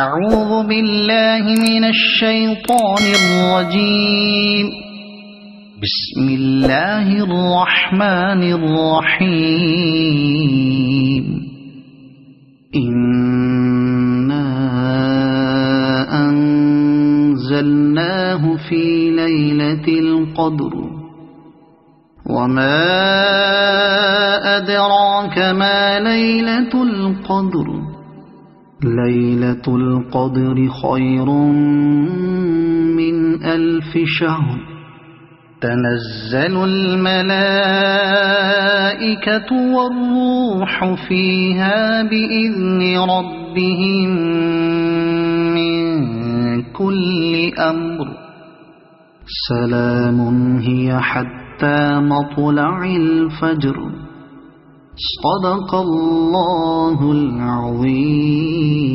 أعوذ بالله من الشيطان الرجيم. بسم الله الرحمن الرحيم. إنا أنزلناه في ليلة القدر وما أدراك ما ليلة القدر. ليلة القدر خير من 1000 شهر. تنزل الملائكة والروح فيها بإذن ربهم من كل أمر. سلام هي حتى مطلع الفجر. صدق الله العظيم.